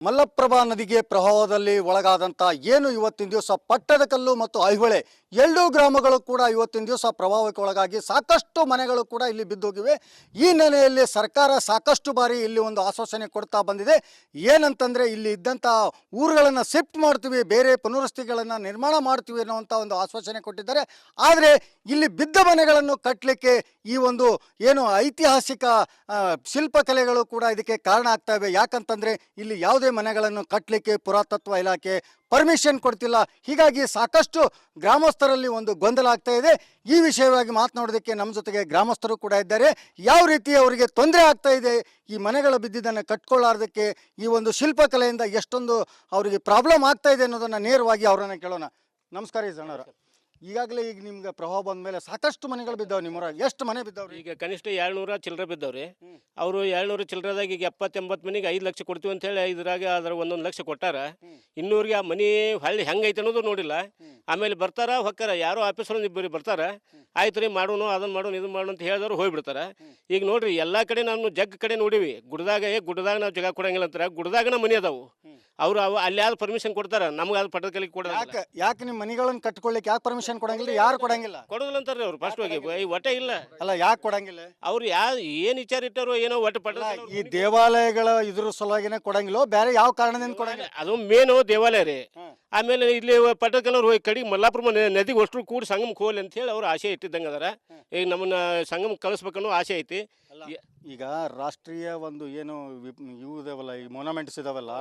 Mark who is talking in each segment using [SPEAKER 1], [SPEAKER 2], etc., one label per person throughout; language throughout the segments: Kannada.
[SPEAKER 1] ಮಲ್ಲಪ್ರಭಾ ನದಿಗೆ ಪ್ರವಾಹದಲ್ಲಿ ಒಳಗಾದಂಥ ಏನು ಇವತ್ತಿನ ದಿವಸ ಪಟ್ಟದಕಲ್ಲು ಮತ್ತು ಐಹೊಳೆ ಎರಡೂ ಗ್ರಾಮಗಳು ಕೂಡ ಇವತ್ತಿನ ದಿವಸ ಪ್ರವಾಹಕ್ಕೆ ಒಳಗಾಗಿ ಸಾಕಷ್ಟು ಮನೆಗಳು ಕೂಡ ಇಲ್ಲಿ ಬಿದ್ದೋಗಿವೆ. ಈ ನೆಲೆಯಲ್ಲಿ ಸರ್ಕಾರ ಸಾಕಷ್ಟು ಬಾರಿ ಇಲ್ಲಿ ಒಂದು ಆಶ್ವಾಸನೆ ಕೊಡ್ತಾ ಬಂದಿದೆ. ಏನಂತಂದರೆ ಇಲ್ಲಿ ಇದ್ದಂಥ ಊರುಗಳನ್ನು ಶಿಫ್ಟ್ ಮಾಡ್ತೀವಿ, ಬೇರೆ ಪುನರ್ವಸತಿಗಳನ್ನು ನಿರ್ಮಾಣ ಮಾಡ್ತೀವಿ ಅನ್ನುವಂಥ ಒಂದು ಆಶ್ವಾಸನೆ ಕೊಟ್ಟಿದ್ದಾರೆ. ಆದರೆ ಇಲ್ಲಿ ಬಿದ್ದ ಮನೆಗಳನ್ನು ಕಟ್ಟಲಿಕ್ಕೆ ಈ ಒಂದು ಏನು ಐತಿಹಾಸಿಕ ಶಿಲ್ಪಕಲೆಗಳು ಕೂಡ ಇದಕ್ಕೆ ಕಾರಣ ಆಗ್ತಾ ಇವೆ. ಯಾಕಂತಂದರೆ ಇಲ್ಲಿ ಯಾವುದೇ ಮನೆಗಳನ್ನು ಕಟ್ಟಲಿಕ್ಕೆ ಪುರಾತತ್ವ ಇಲಾಖೆ ಪರ್ಮಿಷನ್ ಕೊಡ್ತಿಲ್ಲ. ಹೀಗಾಗಿ ಸಾಕಷ್ಟು ಗ್ರಾಮಸ್ಥರಲ್ಲಿ ಒಂದು ಗೊಂದಲ ಆಗ್ತಾ ಇದೆ. ಈ ವಿಷಯವಾಗಿ ಮಾತನಾಡೋದಕ್ಕೆ ನಮ್ಮ ಜೊತೆಗೆ ಗ್ರಾಮಸ್ಥರು ಕೂಡ ಇದ್ದಾರೆ. ಯಾವ ರೀತಿ ಅವರಿಗೆ ತೊಂದರೆ ಆಗ್ತಾ ಇದೆ, ಈ ಮನೆಗಳು ಬಿದ್ದಿದ್ದನ್ನು ಕಟ್ಕೊಳ್ಳಾರ್ದಕ್ಕೆ ಈ ಒಂದು ಶಿಲ್ಪಕಲೆಯಿಂದ ಎಷ್ಟೊಂದು ಅವರಿಗೆ ಪ್ರಾಬ್ಲಮ್ ಆಗ್ತಾ ಇದೆ ಅನ್ನೋದನ್ನು ನೇರವಾಗಿ ಅವರನ್ನು ಕೇಳೋಣ. ನಮಸ್ಕಾರ ಈಜಣ್ಣವ್ರ, ಈಗಾಗಲೇ ಈಗ ನಿಮ್ಗೆ ಪ್ರವಾಹ ಬಂದ ಮೇಲೆ ಸಾಕಷ್ಟು ಮನೆಗಳು ಬಿದ್ದಾವೆ. ನಿಮ್ಮೂರಾಗ ಎಷ್ಟು ಮನೆ ಬಿದ್ದಾವ್ರಿ?
[SPEAKER 2] ಈಗ ಕನಿಷ್ಠ 700 ಚಿಲ್ಲರೆ ಬಿದ್ದಾವ್ರಿ. ಅವರು 700 ಚಿಲ್ಲರೆದಾಗ ಈಗ 70-80 ಮನೆಗೆ 5 ಲಕ್ಷ ಕೊಡ್ತೀವಿ ಅಂತ ಹೇಳಿ ಇದ್ರಾಗ ಅದ್ರ 1 ಲಕ್ಷ ಕೊಟ್ಟಾರ. ಇನ್ನೂರಿಗೆ ಆ ಮನೆ ಹಳ್ಳಿ ಹೆಂಗೈತೆ ಅನ್ನೋದು ನೋಡಿಲ್ಲ. ಆಮೇಲೆ ಬರ್ತಾರ ಹೊಕ್ಕಾರ, ಯಾರೋ ಆಫೀಸರ್ ಇಬ್ಬರು ಬರ್ತಾರ, ಆಯ್ತು ರೀ ಮಾಡೋನು ಅದನ್ನ ಮಾಡೋನು ಇದನ್ನ ಮಾಡೋನು ಅಂತ ಹೇಳಿದವ್ರು ಹೋಗ್ಬಿಡ್ತಾರ. ಈಗ ನೋಡ್ರಿ ಎಲ್ಲಾ ಕಡೆ ನಾವು ಜಗ್ ಕಡೆ ನೋಡಿವಿ, ಗುಡ್ದಾಗ ನಾವು ಜಾಗ ಕೊಡಂಗಿಲ್ಲ ಅಂತಾರ. ಗುಡ್ದಾಗನ ಮನೆ ಅದಾವು, ಅವ್ರು ಅಲ್ಲಿ ಯಾವ್ದು ಪರ್ಮಿಷನ್ ಕೊಡ್ತಾರ, ನಮ್ಗೆ ಅದು ಪಟ್ಟದಕಲ್ಲಿಗೆ ಕೊಡೋಲ್ಲ.
[SPEAKER 1] ಯಾಕೆ ನಿಮ್ಮ ಮನೆಗಳನ್ನು ಕಟ್ಕೊಳ್ಳಿಕ್ಕೆ ಯಾಕೆ ಪರ್ಮಿಷನ್ ಕೊಡಂಗಿಲ್ಲ? ಯಾರು ಕೊಡಂಗಿಲ್ಲ?
[SPEAKER 2] ಕೊಡೋದಿಲ್ಲ ಅಂತಾರ್ರಿ ಅವ್ರು ಫಸ್ಟ್ ಹೋಗಿ. ಒಟ್ಟೆ ಇಲ್ಲ
[SPEAKER 1] ಅಲ್ಲ, ಯಾಕೆ ಕೊಡಂಗಿಲ್ಲ?
[SPEAKER 2] ಅವ್ರು ಏನ್ ವಿಚಾರ ಇಟ್ಟಾರೋ ಏನೋ ಒಟ್ಟು ಪಟ್ಟ
[SPEAKER 1] ಈ ದೇವಾಲಯಗಳ ಇದ್ರ ಸಲುವಾಗಿನೇ ಕೊಡಂಗಿಲ್ಲ, ಬೇರೆ ಯಾವ ಕಾರಣದಿಂದ ಕೊಡಂಗಿಲ್ಲ?
[SPEAKER 2] ಅದು ಮೇನು ದೇವಾಲಯ ರೀ. ಆಮೇಲೆ ಇಲ್ಲಿ ಪಟ್ಟದಕಲ್ಲವ್ರು ಹೋಗಿ ಕಡೆಗೆ ಮಲ್ಲಾಪುರ ನದಿಗೆ ಅಷ್ಟು ಕೂಡಿ ಸಂಗಮಕ್ಕೆ ಹೋಗ್ಲಿ ಅಂತ ಹೇಳಿ ಅವ್ರು ಆಸೆ ಇಟ್ಟಿದ್ದಂಗೆ ಅದಾರ. ಈಗ ನಮ್ಮನ್ನ ಸಂಗಮ ಕಳಿಸ್ಬೇಕನ್ನೋ ಆಸೆ ಐತಿ.
[SPEAKER 1] ಈಗ ರಾಷ್ಟ್ರೀಯ ಒಂದು ಏನು ಇವು ಇದಾವಲ್ಲ, ಈ ಮೊನಮೆಂಟ್ಸ್ ಇದಾವಲ್ಲ,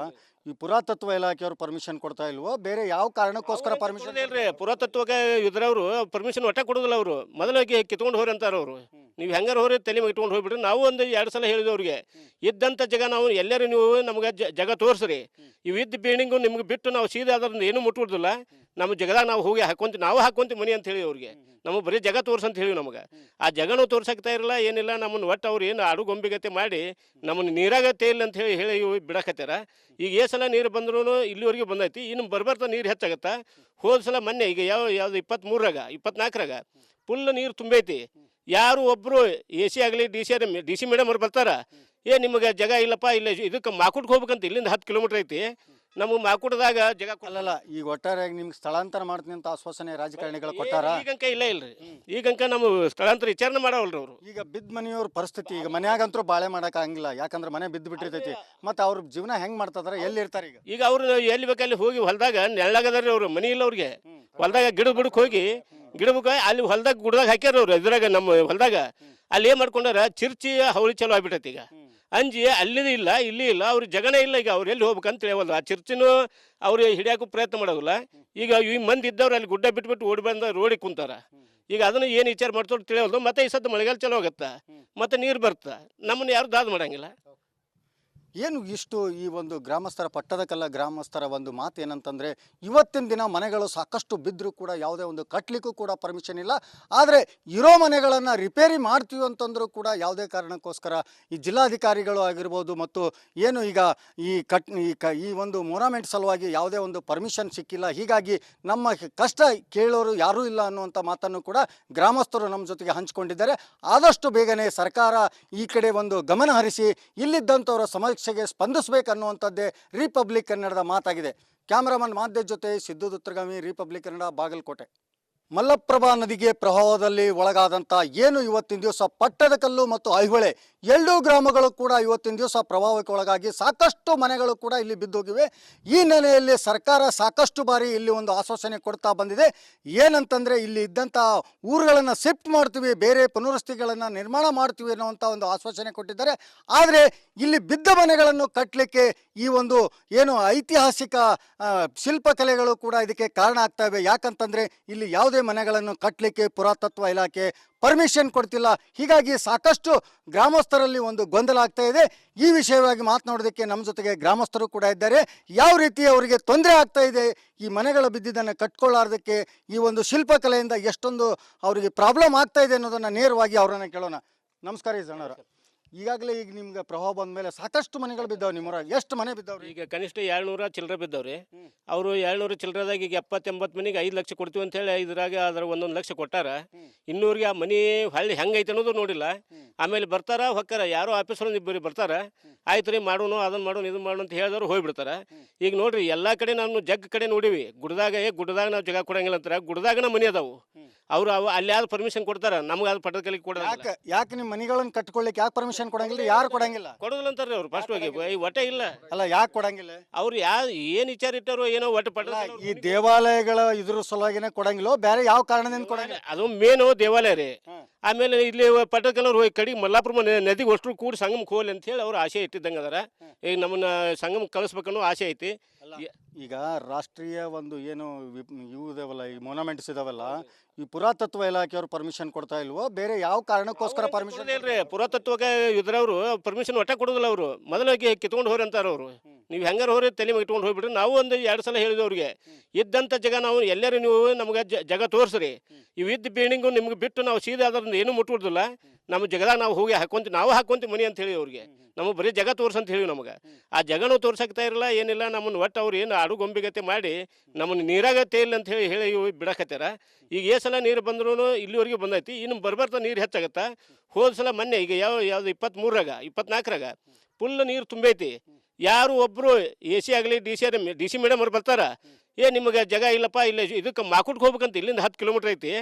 [SPEAKER 1] ಈ ಪುರಾತತ್ವ ಇಲಾಖೆಯವರು ಪರ್ಮಿಷನ್ ಕೊಡ್ತಾ ಇಲ್ವೋ? ಬೇರೆ ಯಾವ ಕಾರಣಕ್ಕೋಸ್ಕರ ಪರ್ಮಿಷನ್
[SPEAKER 2] ಇಲ್ರಿ? ಪುರಾತತ್ವಕ್ಕೆ ಇದ್ರವ್ರು ಪರ್ಮಿಷನ್ ಒಟ್ಟ ಕೊಡೋದಿಲ್ಲ. ಅವರು ಮೊದಲಾಗಿ ಕಿತ್ಕೊಂಡು ಹೋರಿ ಅಂತಾರ. ಅವರು ನೀವು ಹೆಂಗಾರ ಹೋರಿ ತಲೆ ಮೇಲೆ ಇಟ್ಕೊಂಡು ಹೋಗ್ಬಿಡ್ರಿ. ನಾವು ಒಂದು 2 ಸಲ ಹೇಳಿದ್ವಿ ಅವ್ರಿಗೆ, ಇದ್ದಂಥ ಜಾಗ ನಾವು ಎಲ್ಲರೂ ನೀವು ನಮ್ಗೆ ಜಾಗ ತೋರಿಸ್ರಿ, ಇವು ಇದ್ದ ಬಿಲ್ಡಿಂಗು ನಿಮ್ಗೆ ಬಿಟ್ಟು ನಾವು ಸೀದಾ ಅದ್ರದ್ದು ಏನೂ ಮುಟ್ಬಿಡ್ದಿಲ್ಲ. ನಮ್ಮ ಜಗದಾಗ ನಾವು ಹೋಗಿ ನಾವು ಹಾಕೊಂತೀವಿ ಮನೆ ಅಂತ ಹೇಳಿ ಅವ್ರಿಗೆ. ನಮಗೆ ಬರೀ ಜಗ ತೋರ್ಸಂತ ಹೇಳಿ ನಮಗೆ ಆ ಜಗನೂ ತೋರ್ಸಕ್ತಾ ಇರಲ್ಲ, ಏನಿಲ್ಲ. ನಮ್ಮನ್ನು ಒಟ್ಟು ಅವ್ರು ಏನು ಆಡುಗೊಂಬಿಗತೆ ಮಾಡಿ ನಮ್ಮನ್ನು ನೀರಾಗತ್ತೆ ಇಲ್ಲ ಅಂತ ಹೇಳಿ ಬಿಡಕತ್ತಾರ. ಈಗ ಸಲ ನೀರು ಬಂದ್ರೂ ಇಲ್ಲಿವರೆಗೆ ಬಂದೈತಿ, ಇನ್ನು ಬರ್ಬರ್ತಾ ನೀರು ಹೆಚ್ಚಾಗತ್ತಾ. ಹೋದ ಸಲ ಮೊನ್ನೆ ಈಗ ಯಾವ್ದು 23ರಾಗ 24ರಾಗ ಫುಲ್ ನೀರು ತುಂಬೈತಿ. ಯಾರು ಒಬ್ಬರು AC ಆಗಲಿ ಡಿ ಸಿ ಮೇಡಮ್ ಅವ್ರು ಬರ್ತಾರ, ನಿಮಗೆ ಜಾಗ ಇಲ್ಲಪ್ಪ, ಇಲ್ಲ ಇದಕ್ಕೆ ಮಾಕುಟ್ಗೆ ಹೋಗ್ಬೇಕಂತ ಇಲ್ಲಿಂದ 10 ಕಿಲೋಮೀಟರ್ ಐತಿ, ನಮಗೆ ಮಾಕುಟದಾಗ ಜಾಗ
[SPEAKER 1] ಕೊಡಲ್ಲ. ಈಗ ಒಟ್ಟಾರೆಯಾಗಿ ನಿಮ್ಗೆ ಸ್ಥಳಾಂತರ ಮಾಡ್ತೀನಿ ಅಂತ ಆಶ್ವಾಸನೆ ರಾಜಕಾರಣಿಗಳು ಕೊಟ್ಟಾರ?
[SPEAKER 2] ಈಗಂಕ ಇಲ್ಲ ಇಲ್ರಿ, ಈಗಂಕ ನಮ್ಮ ಸ್ಥಳಾಂತರ ವಿಚಾರಣೆ ಮಾಡವಲ್ರಿ ಅವರು.
[SPEAKER 1] ಈಗ ಬಿದ್ದ ಮನೆಯವ್ರ ಪರಿಸ್ಥಿತಿ, ಈಗ ಮನ್ಯಾಗಂತೂ ಬಾಳೆ ಮಾಡಕ್ ಆಗಿಲ್ಲ, ಯಾಕಂದ್ರೆ ಮನೆ ಬಿದ್ದು ಬಿಟ್ಟಿರ್ತೈತಿ. ಮತ್ತೆ ಅವ್ರ ಜೀವನ ಹೆಂಗ್ ಮಾಡ್ತಾರ, ಎಲ್ಲಿ ಇರ್ತಾರೆ? ಈಗ
[SPEAKER 2] ಅವ್ರು ಎಲ್ಲಿ ಬೇಕಲ್ಲಿ ಹೋಗಿ ಹೊಲದಾಗ ನೆಳ್ಳಾಗದಾರ್ರಿ ಅವ್ರು, ಮನಿ ಇಲ್ಲ ಅವ್ರಿಗೆ. ಹೊಲದಾಗ ಗಿಡ ಬಿಡಕ್ ಹೋಗಿ ಅಲ್ಲಿ ಹೊಲದಾಗ ಗುಡ್ದಾಗ ಹಾಕ್ಯಾರ ಅವ್ರು. ಇದ್ರಾಗ ನಮ್ಮ ಹೊಲದಾಗ ಅಲ್ಲಿ ಏನ್ ಮಾಡ್ಕೊಂಡಾರ, ಚಿರ್ಚಿ ಹವಳಿ ಚಲೋ ಆಗ್ಬಿಟ್ಟೈತಿ. ಈಗ ಅಂಜಿ ಅಲ್ಲಿದು ಇಲ್ಲ, ಇಲ್ಲಿ ಇಲ್ಲ, ಅವ್ರ ಜಗನೇ ಇಲ್ಲ. ಈಗ ಅವ್ರು ಎಲ್ಲಿ ಹೋಗ್ಬೇಕಂತ ಹೇಳವಲ್ಲ. ಆ ಚಿರ್ಚಿನೂ ಅವ್ರು ಹಿಡಿಯಾಕೂ ಪ್ರಯತ್ನ ಮಾಡೋದಿಲ್ಲ. ಈಗ ಈ ಮಂದಿ ಇದ್ದವ್ರು ಅಲ್ಲಿ ಗುಡ್ಡ ಬಿಟ್ಬಿಟ್ಟು ಓಡಿ ಬಂದ ರೋಡಿಗೆ ಕುಂತಾರ. ಈಗ ಅದನ್ನು ಏನು ವಿಚಾರ ಮಾಡ್ತೋರು ತಿಳಿಯೋದು. ಮತ್ತೆ ಈ ಸದ್ದು ಮಳೆಗಾಲ ಚಲೋ ಆಗತ್ತಾ, ಮತ್ತೆ ನೀರು ಬರ್ತಾ, ನಮ್ಮನ್ನು ಯಾರು ದಾದ ಮಾಡಂಗಿಲ್ಲ.
[SPEAKER 1] ಏನು ಇಷ್ಟು ಈ ಒಂದು ಗ್ರಾಮಸ್ಥರ, ಪಟ್ಟದಕಲ್ಲ ಗ್ರಾಮಸ್ಥರ ಒಂದು ಮಾತು ಏನಂತಂದರೆ, ಇವತ್ತಿನ ದಿನ ಮನೆಗಳು ಸಾಕಷ್ಟು ಬಿದ್ದರೂ ಕೂಡ ಯಾವುದೇ ಒಂದು ಕಟ್ಟಲಿಕ್ಕೂ ಕೂಡ ಪರ್ಮಿಷನ್ ಇಲ್ಲ. ಆದರೆ ಇರೋ ಮನೆಗಳನ್ನು ರಿಪೇರಿ ಮಾಡ್ತೀವಿ ಅಂತಂದರೂ ಕೂಡ ಯಾವುದೇ ಕಾರಣಕ್ಕೋಸ್ಕರ ಈ ಜಿಲ್ಲಾಧಿಕಾರಿಗಳು ಆಗಿರ್ಬೋದು ಮತ್ತು ಏನು ಈಗ ಈ ಒಂದು ಮೊನಮೆಂಟ್ ಸಲುವಾಗಿ ಯಾವುದೇ ಒಂದು ಪರ್ಮಿಷನ್ ಸಿಕ್ಕಿಲ್ಲ. ಹೀಗಾಗಿ ನಮ್ಮ ಕಷ್ಟ ಕೇಳೋರು ಯಾರೂ ಇಲ್ಲ ಅನ್ನುವಂಥ ಮಾತನ್ನು ಕೂಡ ಗ್ರಾಮಸ್ಥರು ನಮ್ಮ ಜೊತೆಗೆ ಹಂಚಿಕೊಂಡಿದ್ದಾರೆ. ಆದಷ್ಟು ಬೇಗನೆ ಸರ್ಕಾರ ಈ ಕಡೆ ಒಂದು ಗಮನ ಹರಿಸಿ ಇಲ್ಲಿದ್ದಂಥವರ ಸಮಸ್ಯೆಗೆ ಸ್ಪಂದಿಸಬೇಕನ್ನುವಂಥದ್ದೇ ರಿಪಬ್ಲಿಕ್ ಕನ್ನಡದ ಮಾತಾಗಿದೆ. ಕ್ಯಾಮರಾಮನ್ ಮಾಧ್ಯಮ ಜೊತೆ ಸಿದ್ದು ದುತ್ತರಗಾಮಿ, ರಿಪಬ್ಲಿಕ್ ಕನ್ನಡ, ಬಾಗಲಕೋಟೆ. ಮಲ್ಲಪ್ರಭಾ ನದಿಗೆ ಪ್ರವಾಹದಲ್ಲಿ ಒಳಗಾದಂಥ ಏನು ಇವತ್ತಿನ ದಿವಸ ಪಟ್ಟದಕಲ್ಲು ಮತ್ತು ಐಹೊಳೆ ಎರಡೂ ಗ್ರಾಮಗಳು ಕೂಡ ಇವತ್ತಿನ ದಿವಸ ಪ್ರವಾಹಕ್ಕೆ ಒಳಗಾಗಿ ಸಾಕಷ್ಟು ಮನೆಗಳು ಕೂಡ ಇಲ್ಲಿ ಬಿದ್ದೋಗಿವೆ. ಈ ನೆಲೆಯಲ್ಲಿ ಸರ್ಕಾರ ಸಾಕಷ್ಟು ಬಾರಿ ಇಲ್ಲಿ ಒಂದು ಆಶ್ವಾಸನೆ ಕೊಡ್ತಾ ಬಂದಿದೆ. ಏನಂತಂದರೆ ಇಲ್ಲಿ ಇದ್ದಂಥ ಊರುಗಳನ್ನು ಶಿಫ್ಟ್ ಮಾಡ್ತೀವಿ, ಬೇರೆ ಪುನರ್ವಸತಿಗಳನ್ನು ನಿರ್ಮಾಣ ಮಾಡ್ತೀವಿ ಅನ್ನುವಂಥ ಒಂದು ಆಶ್ವಾಸನೆ ಕೊಟ್ಟಿದ್ದಾರೆ. ಆದರೆ ಇಲ್ಲಿ ಬಿದ್ದ ಮನೆಗಳನ್ನು ಕಟ್ಟಲಿಕ್ಕೆ ಈ ಒಂದು ಏನು ಐತಿಹಾಸಿಕ ಶಿಲ್ಪಕಲೆಗಳು ಕೂಡ ಇದಕ್ಕೆ ಕಾರಣ ಆಗ್ತಾ ಇವೆ. ಯಾಕಂತಂದರೆ ಇಲ್ಲಿ ಯಾವುದೇ ಮನೆಗಳನ್ನು ಕಟ್ಟಲಿಕ್ಕೆ ಪುರಾತತ್ವ ಇಲಾಖೆ ಪರ್ಮಿಷನ್ ಕೊಡ್ತಿಲ್ಲ. ಹೀಗಾಗಿ ಸಾಕಷ್ಟು ಗ್ರಾಮಸ್ಥರಲ್ಲಿ ಒಂದು ಗೊಂದಲ ಆಗ್ತಾ ಇದೆ. ಈ ವಿಷಯವಾಗಿ ಮಾತನಾಡೋದಕ್ಕೆ ನಮ್ಮ ಜೊತೆಗೆ ಗ್ರಾಮಸ್ಥರು ಕೂಡ ಇದ್ದಾರೆ. ಯಾವ ರೀತಿ ಅವರಿಗೆ ತೊಂದರೆ ಆಗ್ತಾ ಇದೆ, ಈ ಮನೆಗಳು ಬಿದ್ದಿದ್ದನ್ನು ಕಟ್ಕೊಳ್ಳಾರ್ದಕ್ಕೆ ಈ ಒಂದು ಶಿಲ್ಪಕಲೆಯಿಂದ ಎಷ್ಟೊಂದು ಅವರಿಗೆ ಪ್ರಾಬ್ಲಮ್ ಆಗ್ತಾ ಇದೆ ಅನ್ನೋದನ್ನು ನೇರವಾಗಿ ಅವರನ್ನು ಕೇಳೋಣ. ನಮಸ್ಕಾರ ಈಜಣ್ಣವ್ರ, ಈಗಾಗಲೇ ಈಗ ನಿಮ್ಗೆ ಪ್ರವಾಹ ಬಂದ ಮೇಲೆ ಸಾಕಷ್ಟು ಮನೆಗಳು ಬಿದ್ದಾವೆ ನಿಮ್ಮೂರಾಗ. ಎಷ್ಟು ಮನೆ ಬಿದ್ದಾವ್ರಿ?
[SPEAKER 2] ಈಗ ಕನಿಷ್ಠ 700 ಚಿಲ್ಲರೆ ಬಿದ್ದವ್ರಿ. ಅವರು 700 ಚಿಲ್ಲರೆದಾಗ ಈಗ 70-80 ಮನೆಗೆ 5 ಲಕ್ಷ ಕೊಡ್ತೀವಿ ಅಂತ ಹೇಳಿ ಇದ್ರಾಗ ಅದ್ರ 1 ಲಕ್ಷ ಕೊಟ್ಟಾರ. ಇನ್ನೂರಿಗೆ ಆ ಮನೆ ಹಳ್ಳಿ ಹೆಂಗೈತೆ ಅನ್ನೋದು ನೋಡಿಲ್ಲ. ಆಮೇಲೆ ಬರ್ತಾರ ಹೊಕ್ಕಾರ, ಯಾರೋ ಆಫೀಸರ್ ಇಬ್ಬರು ಬರ್ತಾರ, ಆಯ್ತು ರೀ ಮಾಡೋನು ಅದನ್ನ ಮಾಡೋನು ಇದನ್ನ ಮಾಡೋನು ಅಂತ ಹೇಳಿದವ್ರು ಹೋಗ್ಬಿಡ್ತಾರ. ಈಗ ನೋಡ್ರಿ ಎಲ್ಲಾ ಕಡೆ ನಾನು ಜಗ್ ಕಡೆ ನೋಡಿವಿ, ಗುಡ್ದಾಗ ನಾವು ಜಾಗ ಕೊಡಂಗಿಲ್ಲ ಅಂತಾರ. ಗುಡ್ದಾಗನ ಮನೆ ಅದಾವು, ಅವ್ರು ಅಲ್ಲಿ ಯಾವ್ದು ಪರ್ಮಿಷನ್ ಕೊಡ್ತಾರ, ನಮ್ಗೆ ಅದು ಪಟ್ಟದ ಕಲಿಗೆ ಕೊಡೋದಿಲ್ಲ.
[SPEAKER 1] ಯಾಕೆ ನಿಮ್ಮ ಮನೆಗಳನ್ನ ಕಟ್ಕೊಳ್ಳಿಕ್ಕೆ ಯಾಕೆ ಪರ್ಮಿಷನ್ ಕೊಡಂಗಿಲ್ಲ? ಯಾರು ಕೊಡಂಗಿಲ್ಲ?
[SPEAKER 2] ಕೊಡೋದಿಲ್ಲ ಅಂತಾರ್ರಿ ಅವ್ರು ಫಸ್ಟ್ ಹೋಗಿ. ಈ ಒಟ್ಟೆ ಇಲ್ಲ.
[SPEAKER 1] ಅಲ್ಲ, ಯಾಕೆ ಕೊಡಂಗಿಲ್ಲ?
[SPEAKER 2] ಅವ್ರು ಏನ್ ವಿಚಾರ ಇಟ್ಟಾರೋ ಏನೋ ಒಟ್ಟು ಪಟ್ಟದ
[SPEAKER 1] ಈ ದೇವಾಲಯಗಳ ಇದ್ರ ಸಲುವಾಗಿನೇ ಕೊಡಂಗಿಲ್ಲ, ಬೇರೆ ಯಾವ ಕಾರಣದಿಂದ ಕೊಡಂಗಿಲ್ಲ?
[SPEAKER 2] ಅದು ಮೇನು ದೇವಾಲಯ ರೀ. ಆಮೇಲೆ ಇಲ್ಲಿ ಪಟ್ಟದಕಲ್ಲವ್ರು ಹೋಗಿ ಕಡೆಗೆ ಮಲ್ಲಾಪುರ ನದಿಗೆ ಅಷ್ಟು ಕೂಡಿ ಸಂಗಮಕ್ಕೆ ಹೋಗ್ಲಿ ಅಂತ ಹೇಳಿ ಅವ್ರು ಆಸೆ ಇಟ್ಟಿದ್ದಂಗೆ ಅದಾರ. ಈಗ ನಮ್ಮನ್ನ ಸಂಗಮಕ್ಕೆ ಕಳಿಸ್ಬೇಕನ್ನೋ ಆಸೆ ಐತಿ.
[SPEAKER 1] ಈಗ ರಾಷ್ಟ್ರೀಯ ಒಂದು ಏನು ಇವು ಇದಾವಲ್ಲ, ಈ ಮೊನಮೆಂಟ್ಸ್ ಇದಾವಲ್ಲ, ಈ ಪುರಾತತ್ವ ಇಲಾಖೆಯವರು ಪರ್ಮಿಷನ್ ಕೊಡ್ತಾ ಇಲ್ವೋ? ಬೇರೆ ಯಾವ ಕಾರಣಕ್ಕೋಸ್ಕರ ಪರ್ಮಿಷನ್
[SPEAKER 2] ಇಲ್ರಿ? ಪುರಾತತ್ವಕ್ಕೆ ಇದ್ರವ್ರು ಪರ್ಮಿಷನ್ ಒಟ್ಟ ಕೊಡೋದಿಲ್ಲ. ಅವರು ಮೊದಲಾಗಿ ಕಿತ್ಕೊಂಡು ಹೋರಿ ಅಂತಾರ. ಅವರು ನೀವು ಹೆಂಗಾರ ಹೋರಿ ತಲೆ ಮೇಲೆ ಇಟ್ಕೊಂಡು ಹೋಗ್ಬಿಡ್ರಿ. ನಾವು ಒಂದು 2 ಸಲ ಹೇಳಿದ್ವಿ ಅವ್ರಿಗೆ, ಇದ್ದಂಥ ಜಾಗ ನಾವು ಎಲ್ಲರೂ ನೀವು ನಮ್ಗೆ ಜಾಗ ತೋರಿಸ್ರಿ. ಇವು ಇದ್ದ ಬಿಲ್ಡಿಂಗು ನಿಮ್ಗೆ ಬಿಟ್ಟು ನಾವು ಸೀದಾ ಅದ್ರದ್ದು ಏನೂ ಮುಟ್ಬಿಡ್ದಿಲ್ಲ. ನಮ್ಮ ಜಗದಾಗ ನಾವು ಹೋಗಿ ನಾವು ಹಾಕೊಂತೀವಿ ಮನೆ ಅಂತ ಹೇಳಿ ಅವ್ರಿಗೆ. ನಮಗೆ ಬರೀ ಜಾಗ ತೋರ್ಸು ಅಂತ ಹೇಳಿ ನಮಗೆ ಆ ಜಾಗನೂ ತೋರ್ಸಕ್ತಾ ಇರಲ್ಲ, ಏನಿಲ್ಲ. ನಮ್ಮನ್ನು ಒಟ್ಟು ಅವ್ರು ಏನು ಆಡು ಗೊಂಬಿಗತೆ ಮಾಡಿ ನಮ್ಮನ್ನು ನೀರಾಗತ್ತೆ ಇಲ್ಲ ಅಂತ ಹೇಳಿ ಬಿಡಕತ್ತಾರ. ಈಗ ಸಲ ನೀರು ಬಂದ್ರೂ ಇಲ್ಲಿವರೆಗೆ ಬಂದೈತಿ, ಇನ್ನು ಬರ್ಬರ್ತಾ ನೀರು ಹೆಚ್ಚಾಗತ್ತಾ. ಹೋದ ಸಲ ಮೊನ್ನೆ ಈಗ ಯಾವ್ದು 23ರಾಗ 24ರಾಗ ಫುಲ್ ನೀರು ತುಂಬೈತಿ. ಯಾರು ಒಬ್ಬರು AC ಆಗಲಿ DC ಮೇಡಮ್ ಅವ್ರು ಬರ್ತಾರ, ನಿಮಗೆ ಜಾಗ ಇಲ್ಲಪ್ಪ, ಇಲ್ಲ ಇದಕ್ಕೆ ಮಾಕುಟ್ಗೆ ಹೋಗ್ಬೇಕಂತ ಇಲ್ಲಿಂದ 10 ಕಿಲೋಮೀಟ್ರ್ ಐತಿ.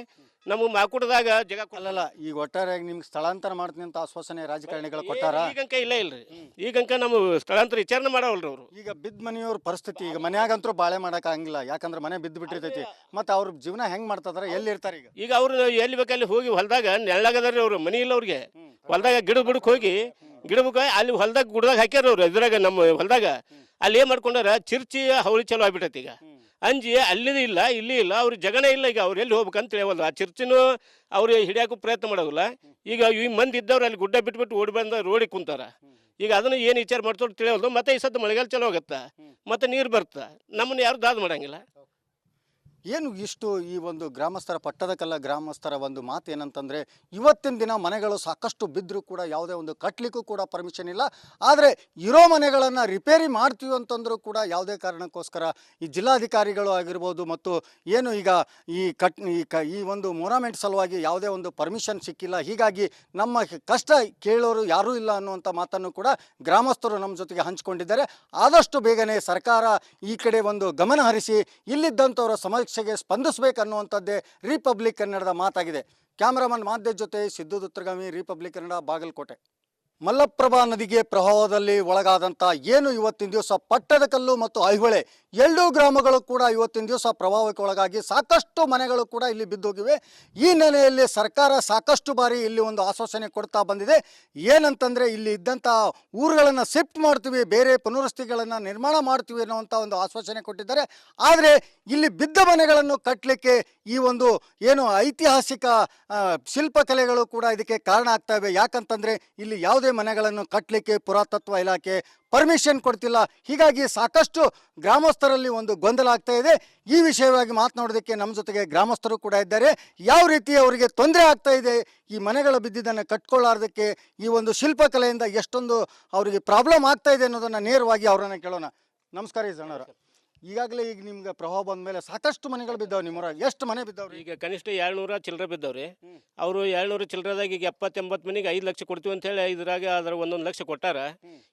[SPEAKER 2] ನಮಗೆ ಮಾಕುಟದಾಗ ಜಾಗ
[SPEAKER 1] ಕೊಡಲ್ಲ. ಈಗ ಒಟ್ಟಾರೆಯಾಗಿ ನಿಮ್ಗೆ ಸ್ಥಳಾಂತರ ಮಾಡ್ತೀನಿ ಅಂತ ಆಶ್ವಾಸನೆ ರಾಜಕಾರಣಿಗಳು ಕೊಟ್ಟಾರ?
[SPEAKER 2] ಈಗಂಕ ಇಲ್ರಿ. ಈಗಂಕ ನಮ್ಮ ಸ್ಥಳಾಂತರ ವಿಚಾರಣೆ ಮಾಡವಲ್ರಿ ಅವರು.
[SPEAKER 1] ಈಗ ಬಿದ್ದ ಮನೆಯವ್ರ ಪರಿಸ್ಥಿತಿ, ಈಗ ಮನ್ಯಾಗಂತೂ ಬಾಳೆ ಮಾಡಕ್ ಆಗಿಲ್ಲ, ಯಾಕಂದ್ರೆ ಮನೆ ಬಿದ್ದು ಬಿಟ್ಟಿರ್ತೈತಿ. ಮತ್ತೆ ಅವ್ರ ಜೀವನ ಹೆಂಗ್ ಮಾಡ್ತಾರ? ಎಲ್ಲಿ ಇರ್ತಾರೆ ಈಗ?
[SPEAKER 2] ಈಗ ಅವ್ರು ಎಲ್ಲಿ ಬೇಕಲ್ಲಿ ಹೋಗಿ ಹೊಲದಾಗ ನೆಳ್ಳಾಗದಾರ್ರಿ. ಅವ್ರು ಮನಿ ಇಲ್ಲ ಅವ್ರಿಗೆ. ಹೊಲದಾಗ ಗಿಡ ಬಿಡಕ್ ಹೋಗಿ ಅಲ್ಲಿ ಹೊಲದಾಗ ಗುಡ್ದಾಗ ಹಾಕ್ಯಾರ ಅವ್ರು. ಇದ್ರಾಗ ನಮ್ಮ ಹೊಲದಾಗ ಅಲ್ಲಿ ಏನ್ ಮಾಡ್ಕೊಂಡಾರ, ಚಿರ್ಚಿ ಹವಳಿ ಚಲೋ ಆಗ್ಬಿಟ್ಟೈತಿ. ಈಗ ಅಂಜಿ ಅಲ್ಲಿದು ಇಲ್ಲ, ಇಲ್ಲಿ ಇಲ್ಲ, ಅವ್ರಿಗೆ ಜಗನೇ ಇಲ್ಲ. ಈಗ ಅವ್ರು ಎಲ್ಲಿ ಹೋಗ್ಬೇಕಂತ ಹೇಳವಲ್ಲ. ಆ ಚಿರ್ಚಿನೂ ಅವ್ರು ಹಿಡಿಯಾಕೂ ಪ್ರಯತ್ನ ಮಾಡೋದಿಲ್ಲ. ಈಗ ಈ ಮಂದಿ ಇದ್ದವ್ರು ಅಲ್ಲಿ ಗುಡ್ಡ ಬಿಟ್ಬಿಟ್ಟು ಓಡಿ ಬಂದ ರೋಡಿಗೆ ಕುಂತಾರ. ಈಗ ಅದನ್ನು ಏನು ವಿಚಾರ ಮಾಡ್ತಾರೋ ತಿಳಿಯೋದು. ಮತ್ತೆ ಈ ಸದ್ದು ಮಳೆಗಾಲ ಚಲೋ ಆಗುತ್ತಾ, ಮತ್ತೆ ನೀರು ಬರ್ತಾ, ನಮ್ಮನ್ನು ಯಾರು ದಾದ ಮಾಡಂಗಿಲ್ಲ.
[SPEAKER 1] ಏನು ಇಷ್ಟು ಈ ಒಂದು ಗ್ರಾಮಸ್ಥರ ಪಟ್ಟದಕಲ್ಲ ಗ್ರಾಮಸ್ಥರ ಒಂದು ಮಾತು ಏನಂತಂದರೆ, ಇವತ್ತಿನ ದಿನ ಮನೆಗಳು ಸಾಕಷ್ಟು ಬಿದ್ದರೂ ಕೂಡ ಯಾವುದೇ ಒಂದು ಕಟ್ಟಲಿಕ್ಕೂ ಕೂಡ ಪರ್ಮಿಷನ್ ಇಲ್ಲ. ಆದರೆ ಇರೋ ಮನೆಗಳನ್ನು ರಿಪೇರಿ ಮಾಡ್ತೀವಿ ಅಂತಂದರೂ ಕೂಡ ಯಾವುದೇ ಕಾರಣಕ್ಕೋಸ್ಕರ ಈ ಜಿಲ್ಲಾಧಿಕಾರಿಗಳು ಆಗಿರ್ಬೋದು ಮತ್ತು ಏನು ಈಗ ಈ ಒಂದು ಮೊನಮೆಂಟ್ ಸಲುವಾಗಿ ಯಾವುದೇ ಒಂದು ಪರ್ಮಿಷನ್ ಸಿಕ್ಕಿಲ್ಲ. ಹೀಗಾಗಿ ನಮ್ಮ ಕಷ್ಟ ಕೇಳೋರು ಯಾರೂ ಇಲ್ಲ ಅನ್ನುವಂಥ ಮಾತನ್ನು ಕೂಡ ಗ್ರಾಮಸ್ಥರು ನಮ್ಮ ಜೊತೆಗೆ ಹಂಚಿಕೊಂಡಿದ್ದಾರೆ. ಆದಷ್ಟು ಬೇಗನೆ ಸರ್ಕಾರ ಈ ಕಡೆ ಒಂದು ಗಮನ ಹರಿಸಿ ಇಲ್ಲಿದ್ದಂಥವರ ಸಮಸ್ಯೆಗೆ ಸ್ಪಂದಿಸಬೇಕನ್ನುವಂಥದ್ದೇ ರಿಪಬ್ಲಿಕ್ ಕನ್ನಡದ ಮಾತಾಗಿದೆ. ಕ್ಯಾಮರಾಮನ್ ಮಾಧ್ಯದ ಜೊತೆ ಸಿದ್ದು ದುತ್ರಗಾಮಿ, ರಿಪಬ್ಲಿಕ್ ಕನ್ನಡ, ಬಾಗಲಕೋಟೆ. ಮಲ್ಲಪ್ರಭಾ ನದಿಗೆ ಪ್ರವಾಹದಲ್ಲಿ ಒಳಗಾದಂಥ ಏನು ಇವತ್ತಿನ ದಿವಸ ಪಟ್ಟದಕಲ್ಲು ಮತ್ತು ಐಹೊಳೆ ಎರಡೂ ಗ್ರಾಮಗಳು ಕೂಡ ಇವತ್ತಿನ ದಿವಸ ಪ್ರವಾಹಕ್ಕೆ ಒಳಗಾಗಿ ಸಾಕಷ್ಟು ಮನೆಗಳು ಕೂಡ ಇಲ್ಲಿ ಬಿದ್ದೋಗಿವೆ. ಈ ನೆಲೆಯಲ್ಲಿ ಸರ್ಕಾರ ಸಾಕಷ್ಟು ಬಾರಿ ಇಲ್ಲಿ ಒಂದು ಆಶ್ವಾಸನೆ ಕೊಡ್ತಾ ಬಂದಿದೆ. ಏನಂತಂದರೆ, ಇಲ್ಲಿ ಇದ್ದಂಥ ಊರುಗಳನ್ನು ಶಿಫ್ಟ್ ಮಾಡ್ತೀವಿ, ಬೇರೆ ಪುನರ್ವಸತಿಗಳನ್ನು ನಿರ್ಮಾಣ ಮಾಡ್ತೀವಿ ಅನ್ನೋವಂಥ ಒಂದು ಆಶ್ವಾಸನೆ ಕೊಟ್ಟಿದ್ದಾರೆ. ಆದರೆ ಇಲ್ಲಿ ಬಿದ್ದ ಮನೆಗಳನ್ನು ಕಟ್ಟಲಿಕ್ಕೆ ಈ ಒಂದು ಏನು ಐತಿಹಾಸಿಕ ಶಿಲ್ಪಕಲೆಗಳು ಕೂಡ ಇದಕ್ಕೆ ಕಾರಣ ಆಗ್ತವೆ. ಯಾಕಂತಂದರೆ ಇಲ್ಲಿ ಯಾವುದೇ ಮನೆಗಳನ್ನು ಕಟ್ಟಲಿಕ್ಕೆ ಪುರಾತತ್ವ ಇಲಾಖೆ ಪರ್ಮಿಷನ್ ಕೊಡ್ತಿಲ್ಲ. ಹೀಗಾಗಿ ಸಾಕಷ್ಟು ಗ್ರಾಮಸ್ಥರಲ್ಲಿ ಒಂದು ಗೊಂದಲ ಆಗ್ತಾ ಇದೆ. ಈ ವಿಷಯವಾಗಿ ಮಾತನಾಡೋದಕ್ಕೆ ನಮ್ಮ ಜೊತೆಗೆ ಗ್ರಾಮಸ್ಥರು ಕೂಡ ಇದ್ದಾರೆ. ಯಾವ ರೀತಿ ಅವರಿಗೆ ತೊಂದರೆ ಆಗ್ತಾ ಇದೆ, ಈ ಮನೆಗಳು ಬಿದ್ದಿದ್ದನ್ನು ಕಟ್ಕೊಳ್ಳಾರ್ದಕ್ಕೆ ಈ ಒಂದು ಶಿಲ್ಪಕಲೆಯಿಂದ ಎಷ್ಟೊಂದು ಅವರಿಗೆ ಪ್ರಾಬ್ಲಮ್ ಆಗ್ತಾ ಇದೆ ಅನ್ನೋದನ್ನು ನೇರವಾಗಿ ಅವರನ್ನು ಕೇಳೋಣ. ನಮಸ್ಕಾರ ಸಣ್ಣವ್ರ. ಈಗಾಗಲೇ ಈಗ ನಿಮ್ಗೆ ಪ್ರವಾಹ ಬಂದ ಮೇಲೆ ಸಾಕಷ್ಟು ಮನೆಗಳು ಬಿದ್ದಾವೆ ನಿಮ್ಮೂರಾಗ. ಎಷ್ಟು ಮನೆ ಬಿದ್ದಾವ್ರಿ?
[SPEAKER 2] ಈಗ ಕನಿಷ್ಠ 700 ಚಿಲ್ಲರೆ ಬಿದ್ದಾವ್ರಿ. ಅವರು 700 ಚಿಲ್ಲರೆದಾಗ ಈಗ 70-80 ಮನೆಗೆ 5 ಲಕ್ಷ ಕೊಡ್ತೀವಿ ಅಂತ ಹೇಳಿ ಇದ್ರಾಗ ಅದ್ರ 1 ಲಕ್ಷ ಕೊಟ್ಟಾರ.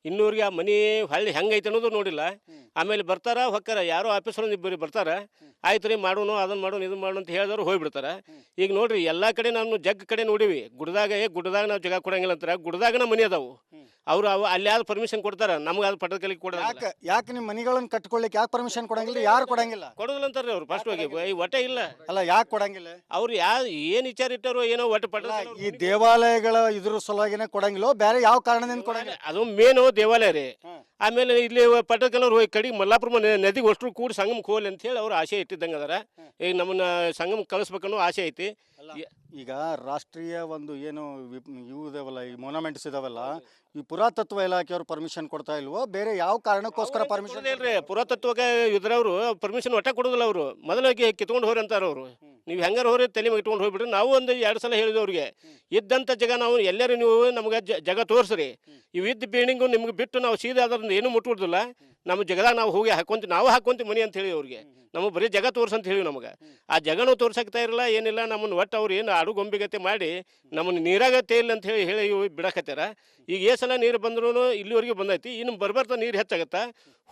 [SPEAKER 2] ಇನ್ನೂರಿಗೆ ಆ ಮನೆ ಹಳ್ಳಿ ಹೆಂಗೈತೆ ಅನ್ನೋದು ನೋಡಿಲ್ಲ. ಆಮೇಲೆ ಬರ್ತಾರ ಹೊಕ್ಕಾರ, ಯಾರೋ ಆಫೀಸರ್ ಇಬ್ಬರು ಬರ್ತಾರ, ಆಯ್ತು ರೀ ಮಾಡೋನು ಅದನ್ನ ಮಾಡೋನು ಇದನ್ನ ಮಾಡೋನು ಅಂತ ಹೇಳಿದವ್ರು ಹೋಗ್ಬಿಡ್ತಾರ. ಈಗ ನೋಡ್ರಿ ಎಲ್ಲಾ ಕಡೆ ನಾನು ಜಗ್ ಕಡೆ ನೋಡಿವಿ, ಗುಡ್ದಾಗ ನಾವು ಜಾಗ ಕೊಡಂಗಿಲ್ಲ ಅಂತಾರ. ಗುಡ್ದಾಗನ ಮನೆ ಅದಾವು, ಅವ್ರು ಅಲ್ಲಿ ಯಾವ್ದು ಪರ್ಮಿಷನ್ ಕೊಡ್ತಾರ, ನಮ್ಗೆ ಅದು ಪಟ್ಟದ ಕಲಿಗೆ ಕೊಡೋದಿಲ್ಲ.
[SPEAKER 1] ಯಾಕೆ ನಿಮ್ಮ ಮನೆಗಳನ್ನು ಕಟ್ಕೊಳ್ಳಿಕ್ಕೆ ಯಾಕೆ ಪರ್ಮಿಷನ್ ಕೊಡಂಗಿಲ್ಲ? ಯಾರು ಕೊಡಂಗಿಲ್ಲ?
[SPEAKER 2] ಕೊಡೋದಿಲ್ಲ ಅಂತಾರ್ರಿ ಅವ್ರು ಫಸ್ಟ್ ಹೋಗಿ. ಒಟ್ಟೆ ಇಲ್ಲ.
[SPEAKER 1] ಅಲ್ಲ, ಯಾಕೆ ಕೊಡಂಗಿಲ್ಲ?
[SPEAKER 2] ಅವ್ರು ಏನ್ ವಿಚಾರ ಇಟ್ಟಾರೋ ಏನೋ ಒಟ್ಟು ಪಟ್ಟದ
[SPEAKER 1] ಈ ದೇವಾಲಯಗಳ ಇದ್ರ ಸಲುವಾಗಿನೇ ಕೊಡಂಗಿಲ್ಲ, ಬೇರೆ ಯಾವ ಕಾರಣದಿಂದ ಕೊಡಂಗಿಲ್ಲ?
[SPEAKER 2] ಅದು ಮೇನು ದೇವಾಲಯ ರೀ. ಆಮೇಲೆ ಇಲ್ಲಿ ಪಟ್ಟದಕಲ್ಲವ್ರು ಹೋಗಿ ಕಡೆಗೆ ಮಲ್ಲಾಪುರ ನದಿಗೆ ಅಷ್ಟು ಕೂಡಿ ಸಂಗಮಕ್ಕೆ ಹೋಗ್ಲಿ ಅಂತ ಹೇಳಿ ಅವ್ರು ಆಸೆ ಇಟ್ಟಿದ್ದಂಗೆ ಅದಾರ. ಈಗ ನಮ್ಮನ್ನ ಸಂಗಮಕ್ಕೆ ಕಳಿಸ್ಬೇಕನ್ನೋ ಆಸೆ ಐತಿ.
[SPEAKER 1] ಈಗ ರಾಷ್ಟ್ರೀಯ ಒಂದು ಏನು ಇವು ಇದಾವಲ್ಲ, ಈ ಮೊನಮೆಂಟ್ಸ್ ಇದಾವಲ್ಲ, ಈ ಪುರಾತತ್ವ ಇಲಾಖೆಯವರು ಪರ್ಮಿಷನ್ ಕೊಡ್ತಾ ಇಲ್ವೋ? ಬೇರೆ ಯಾವ ಕಾರಣಕ್ಕೋಸ್ಕರ ಪರ್ಮಿಷನ್
[SPEAKER 2] ಇಲ್ರಿ? ಪುರಾತತ್ವಕ್ಕೆ ಇದ್ರವ್ರು ಪರ್ಮಿಷನ್ ಒಟ್ಟ ಕೊಡೋದಿಲ್ಲ. ಅವರು ಮೊದಲಾಗಿ ಕಿತ್ಕೊಂಡು ಹೋರಿ ಅಂತಾರ. ಅವರು ನೀವು ಹೆಂಗಾರ ಹೋರಿ ತಲೆ ಮೇಲೆ ಇಟ್ಕೊಂಡು ಹೋಗ್ಬಿಡ್ರಿ. ನಾವು ಒಂದು 2 ಸಲ ಹೇಳಿದ್ವಿ ಅವ್ರಿಗೆ, ಇದ್ದಂಥ ಜಾಗ ನಾವು ಎಲ್ಲರೂ ನೀವು ನಮ್ಗೆ ಜಾಗ ತೋರಿಸ್ರಿ. ಇವು ಇದ್ದ ಬಿಲ್ಡಿಂಗು ನಿಮ್ಗೆ ಬಿಟ್ಟು ನಾವು ಸೀದಾ ಅದ್ರಿಂದ ಏನೂ ಮುಟ್ಬಿಡ್ದಿಲ್ಲ. ನಮ್ಮ ಜಗದಾಗ ನಾವು ಹೋಗಿ ನಾವು ಹಾಕೊಂತೀವಿ ಮನೆ ಅಂತ ಹೇಳಿ ಅವ್ರಿಗೆ. ನಮಗೆ ಬರೀ ಜಾಗ ತೋರ್ಸಂತ ಹೇಳಿ ನಮಗೆ ಆ ಜಾಗನೂ ತೋರ್ಸಕ್ತಾ ಇರಲ್ಲ, ಏನಿಲ್ಲ. ನಮ್ಮನ್ನು ಒಟ್ಟು ಅವ್ರು ಏನು ಆಡು ಗೊಂಬಿಗತೆ ಮಾಡಿ ನಮ್ಮನ್ನು ನೀರಾಗತ್ತೆ ಇಲ್ಲ ಅಂತ ಹೇಳಿ ಬಿಡಕತ್ತಾರ. ಈಗ ಸಲ ನೀರು ಬಂದ್ರೂ ಇಲ್ಲಿವರೆಗೆ ಬಂದೈತಿ, ಇನ್ನು ಬರ್ಬರ್ತಾ ನೀರು ಹೆಚ್ಚಾಗತ್ತಾ.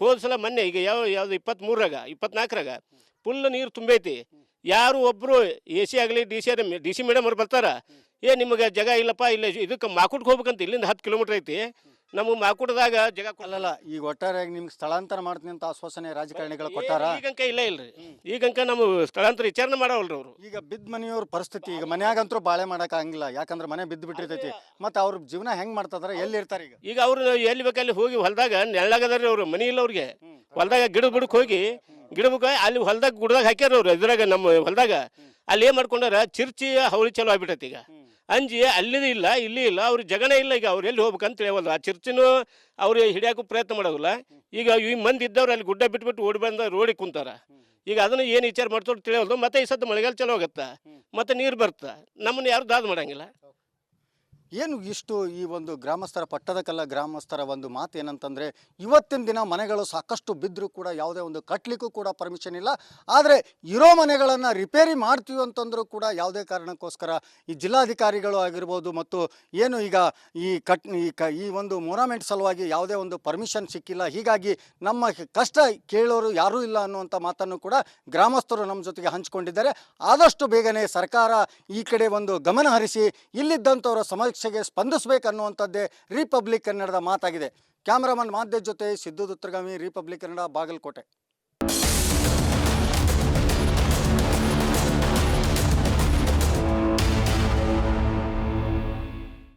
[SPEAKER 2] ಹೋದ ಸಲ ಮೊನ್ನೆ ಈಗ ಯಾವ್ದು 23ರಾಗ 24ರಾಗ ಫುಲ್ ನೀರು ತುಂಬೈತಿ. ಯಾರು ಒಬ್ಬರು AC ಆಗಲಿ DC ಮೇಡಮ್ ಅವ್ರು ಬರ್ತಾರ, ನಿಮಗೆ ಜಾಗ ಇಲ್ಲಪ್ಪ, ಇಲ್ಲ ಇದಕ್ಕೆ ಮಾಕುಟ್ಗೆ ಹೋಗ್ಬೇಕಂತ ಇಲ್ಲಿಂದ 10 ಕಿಲೋಮೀಟ್ರ್ ಐತಿ. ನಮಗೆ ಮಾಕುಟದಾಗ ಜಾಗ
[SPEAKER 1] ಅಲ್ಲಲ್ಲ, ಈಗ ಒಟ್ಟಾರೆಯಾಗಿ ನಿಮ್ಗೆ ಸ್ಥಳಾಂತರ ಮಾಡ್ತೀನಿ ಅಂತ ಆಶ್ವಾಸನೆ ರಾಜಕಾರಣಿಗಳು ಕೊಟ್ಟಾರ.
[SPEAKER 2] ಈಗಂಕ ಇಲ್ರಿ, ಈಗಂಕ ನಮ್ಮ ಸ್ಥಳಾಂತರ ವಿಚಾರಣೆ ಮಾಡವಲ್ರಿ ಅವರು.
[SPEAKER 1] ಈಗ ಬಿದ್ದ ಮನೆಯವ್ರ ಪರಿಸ್ಥಿತಿ, ಈಗ ಮನ್ಯಾಗಂತರೂ ಬಾಳೆ ಮಾಡಕ್ ಆಗಿಲ್ಲ, ಯಾಕಂದ್ರೆ ಮನೆ ಬಿದ್ದು ಬಿಟ್ಟಿರ್ತೈತಿ. ಮತ್ತೆ ಅವ್ರ ಜೀವನ ಹೆಂಗ್ ಮಾಡ್ತಾರ, ಎಲ್ಲಿ ಇರ್ತಾರೆ ಈಗ
[SPEAKER 2] ಅವ್ರು ಎಲ್ಲಿ ಬೇಕಲ್ಲಿ ಹೋಗಿ ಹೊಲದಾಗ ನೆಳ್ಳಾಗದಾರ್ರಿ ಅವ್ರು, ಮನಿ ಇಲ್ಲ ಅವ್ರಿಗೆ. ಹೊಲದಾಗ ಗಿಡ ಬಿಡಕ್ಕೆ ಹೋಗಿ ಅಲ್ಲಿ ಹೊಲದಾಗ ಗುಡ್ದಾಗ ಹಾಕ್ಯಾರ ಅವ್ರು. ಇದ್ರಾಗ ನಮ್ಮ ಹೊಲದಾಗ ಅಲ್ಲಿ ಏನ್ ಮಾಡ್ಕೊಂಡಾರ, ಚಿರ್ಚಿ ಹವಳಿ ಚಲೋ ಆಗ್ಬಿಟ್ಟೈತಿ. ಈಗ ಅಂಜಿ ಅಲ್ಲಿದು ಇಲ್ಲ, ಇಲ್ಲಿ ಇಲ್ಲ, ಅವ್ರ ಜಗನೇ ಇಲ್ಲ. ಈಗ ಅವ್ರು ಎಲ್ಲಿ ಹೋಗ್ಬೇಕಂತ ಹೇಳವಲ್ಲ. ಆ ಚಿರ್ಚಿನೂ ಅವ್ರು ಹಿಡಿಯಾಕೂ ಪ್ರಯತ್ನ ಮಾಡೋದಿಲ್ಲ. ಈಗ ಈ ಮಂದಿ ಇದ್ದವ್ರು ಅಲ್ಲಿ ಗುಡ್ಡ ಬಿಟ್ಬಿಟ್ಟು ಓಡಿ ಬಂದ ರೋಡಿಗೆ ಕುಂತಾರ. ಈಗ ಅದನ್ನು ಏನು ವಿಚಾರ ಮಾಡ್ತೋರು ತಿಳಿಯೋದು. ಮತ್ತೆ ಈ ಸದ್ದು ಮಳೆಗಾಲ ಚಲೋ ಆಗತ್ತಾ, ಮತ್ತೆ ನೀರು ಬರ್ತಾ, ನಮ್ಮನ್ನು ಯಾರು ದಾದ ಮಾಡಂಗಿಲ್ಲ.
[SPEAKER 1] ಏನು ಇಷ್ಟು ಈ ಒಂದು ಗ್ರಾಮಸ್ಥರ ಪಟ್ಟದಕಲ್ಲ ಗ್ರಾಮಸ್ಥರ ಒಂದು ಮಾತು ಏನಂತಂದರೆ, ಇವತ್ತಿನ ದಿನ ಮನೆಗಳು ಸಾಕಷ್ಟು ಬಿದ್ದರೂ ಕೂಡ ಯಾವುದೇ ಒಂದು ಕಟ್ಟಲಿಕ್ಕೂ ಕೂಡ ಪರ್ಮಿಷನ್ ಇಲ್ಲ. ಆದರೆ ಇರೋ ಮನೆಗಳನ್ನು ರಿಪೇರಿ ಮಾಡ್ತೀವಿ ಅಂತಂದರೂ ಕೂಡ ಯಾವುದೇ ಕಾರಣಕ್ಕೋಸ್ಕರ ಈ ಜಿಲ್ಲಾಧಿಕಾರಿಗಳು ಆಗಿರ್ಬೋದು ಮತ್ತು ಏನು ಈಗ ಈ ಒಂದು ಮೊನಾಮೆಂಟ್ ಸಲುವಾಗಿ ಯಾವುದೇ ಒಂದು ಪರ್ಮಿಷನ್ ಸಿಕ್ಕಿಲ್ಲ. ಹೀಗಾಗಿ ನಮ್ಮ ಕಷ್ಟ ಕೇಳೋರು ಯಾರೂ ಇಲ್ಲ ಅನ್ನುವಂಥ ಮಾತನ್ನು ಕೂಡ ಗ್ರಾಮಸ್ಥರು ನಮ್ಮ ಜೊತೆಗೆ ಹಂಚಿಕೊಂಡಿದ್ದಾರೆ. ಆದಷ್ಟು ಬೇಗನೆ ಸರ್ಕಾರ ಈ ಕಡೆ ಒಂದು ಗಮನ ಹರಿಸಿ ಇಲ್ಲಿದ್ದಂಥವರ ಸಮಸ್ಯೆಗೆ ಸ್ಪಂದಿಸಬೇಕನ್ನುವಂಥದ್ದೇ ರಿಪಬ್ಲಿಕ್ ಕನ್ನಡದ ಮಾತಾಗಿದೆ. ಕ್ಯಾಮರಾಮನ್ ಮಾಧ್ಯದ ಜೊತೆ ಸಿದ್ದು ದುತ್ರಗಾಮಿ, ರಿಪಬ್ಲಿಕ್ ಕನ್ನಡ, ಬಾಗಲಕೋಟೆ.